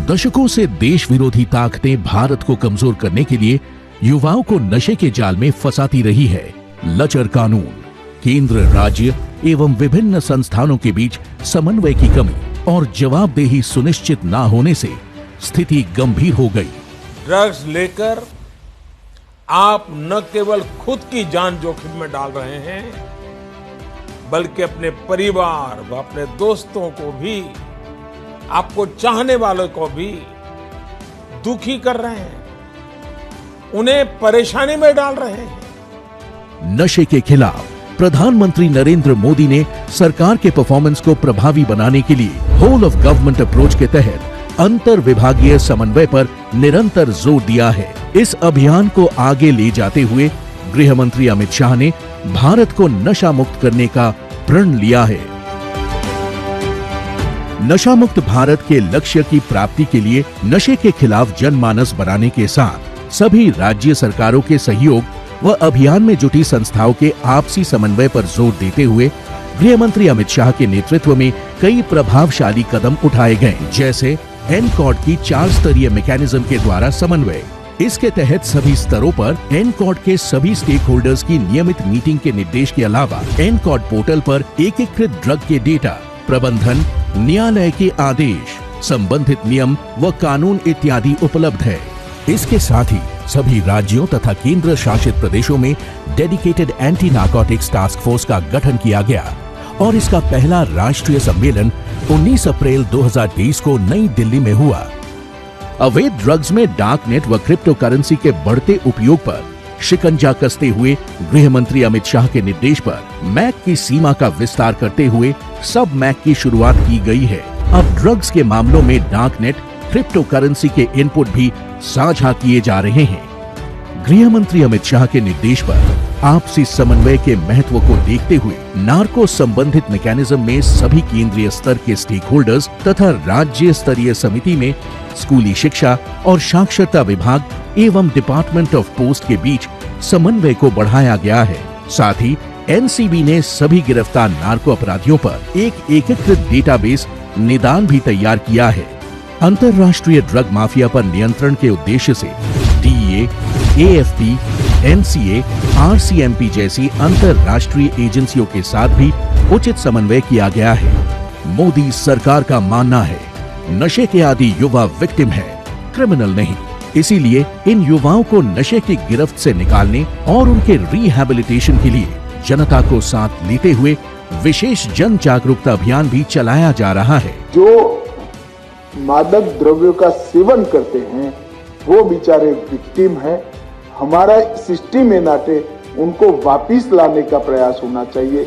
दशकों से देश विरोधी ताकतें भारत को कमजोर करने के लिए युवाओं को नशे के जाल में फंसाती रही है। लचर कानून, केंद्र, राज्य एवं विभिन्न संस्थानों के बीच समन्वय की कमी और जवाबदेही सुनिश्चित न होने से स्थिति गंभीर हो गई। ड्रग्स लेकर आप न केवल खुद की जान जोखिम में डाल रहे हैं, बल्कि अपने परिवार व अपने दोस्तों को भी, आपको चाहने वालों को भी दुखी कर रहे हैं, उन्हें परेशानी में डाल रहे हैं। नशे के खिलाफ प्रधानमंत्री नरेंद्र मोदी ने सरकार के परफॉर्मेंस को प्रभावी बनाने के लिए होल ऑफ गवर्नमेंट अप्रोच के तहत अंतर विभागीय समन्वय पर निरंतर जोर दिया है। इस अभियान को आगे ले जाते हुए गृह मंत्री अमित शाह ने भारत को नशा मुक्त करने का प्रण लिया है। नशा मुक्त भारत के लक्ष्य की प्राप्ति के लिए नशे के खिलाफ जनमानस बनाने के साथ सभी राज्य सरकारों के सहयोग व अभियान में जुटी संस्थाओं के आपसी समन्वय पर जोर देते हुए गृह मंत्री अमित शाह के नेतृत्व में कई प्रभावशाली कदम उठाए गए, जैसे एनकॉड की 4 स्तरीय मैकेनिज्म के द्वारा समन्वय। इसके तहत सभी स्तरों पर एनकॉड के सभी स्टेक होल्डर्स की नियमित मीटिंग के निर्देश के अलावा एनकॉड पोर्टल पर एकीकृत ड्रग के डेटा प्रबंधन, न्यायालय के आदेश, संबंधित नियम व कानून इत्यादि उपलब्ध है। इसके साथ ही सभी राज्यों तथा केंद्र शासित प्रदेशों में dedicated anti narcotics task force का गठन किया गया और इसका पहला राष्ट्रीय सम्मेलन 19 अप्रैल 2023 को नई दिल्ली में हुआ। अवैध ड्रग्स में डार्क नेट व क्रिप्टो करेंसी के बढ़ते उपयोग पर शिकंजा कसते हुए गृह मंत्री अमित शाह के निर्देश पर मैक की सीमा का विस्तार करते हुए सब मैक की शुरुआत की गई है। अब ड्रग्स के मामलों में डार्क नेट, क्रिप्टो करेंसी के इनपुट भी साझा किए जा रहे हैं। गृह मंत्री अमित शाह के निर्देश पर आपसी समन्वय के महत्व को देखते हुए नार्को संबंधित मैकेनिज्म में सभी केंद्रीय स्तर के स्टेक होल्डर्स तथा राज्य स्तरीय समिति में स्कूली शिक्षा और साक्षरता विभाग एवं डिपार्टमेंट ऑफ पोस्ट के बीच समन्वय को बढ़ाया गया है। साथ ही एनसीबी ने सभी गिरफ्तार नार्को अपराधियों पर एक एकीकृत डेटाबेस निदान भी तैयार किया है। अंतर्राष्ट्रीय ड्रग माफिया पर नियंत्रण के उद्देश्य से डीईए, एएफपी, एनसीए, आरसीएमपी जैसी अंतर्राष्ट्रीय एजेंसियों के साथ भी उचित समन्वय किया गया है। मोदी सरकार का मानना है, नशे के आदि युवा विक्टिम है, क्रिमिनल नहीं। इसीलिए इन युवाओं को नशे की गिरफ्त से निकालने और उनके रिहैबिलिटेशन के लिए जनता को साथ लेते हुए विशेष जन जागरूकता अभियान भी चलाया जा रहा है। जो मादक द्रव्यों का सेवन करते हैं वो बेचारे विक्टिम हैं। हमारा सिस्टम में नाते उनको वापिस लाने का प्रयास होना चाहिए।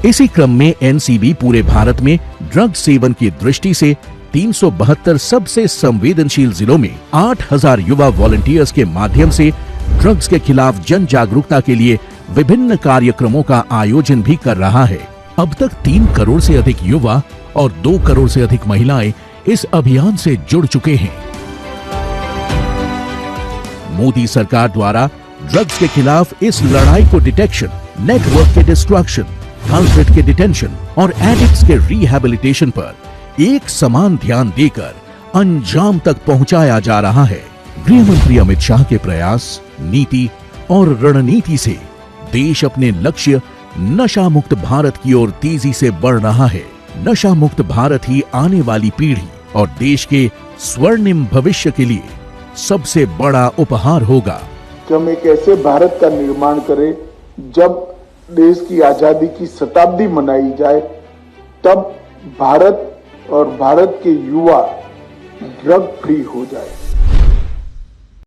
इसी क्रम में एनसीबी पूरे भारत में ड्रग सेवन की दृष्टि से 372 सबसे संवेदनशील जिलों में 8000 युवा वॉलंटियर्स के माध्यम से ड्रग्स के खिलाफ जन जागरूकता के लिए विभिन्न कार्यक्रमों का आयोजन भी कर रहा है। अब तक 3 करोड़ से अधिक युवा और 2 करोड़ से अधिक महिलाएं इस अभियान से जुड़ चुके हैं। मोदी सरकार द्वारा ड्रग्स के खिलाफ इस लड़ाई को डिटेक्शन, नेटवर्क के डिस्ट्रक्शन, कल्प्रिट के डिटेंशन और एडिक्ट्स के रिहैबिलिटेशन पर एक समान ध्यान देकर अंजाम तक पहुंचाया जा रहा है। गृह मंत्री अमित शाह के प्रयास, नीति और रणनीति से देश अपने लक्ष्य नशा मुक्त भारत की ओर तेजी से बढ़ रहा है। नशा मुक्त भारत ही आने वाली पीढ़ी और देश के स्वर्णिम भविष्य के लिए सबसे बड़ा उपहार होगा। कि हम एक ऐसे भारत का निर्माण करें जब देश की आजादी की शताब्दी मनाई जाए, तब भारत और भारत के युवा ड्रग फ्री हो जाए।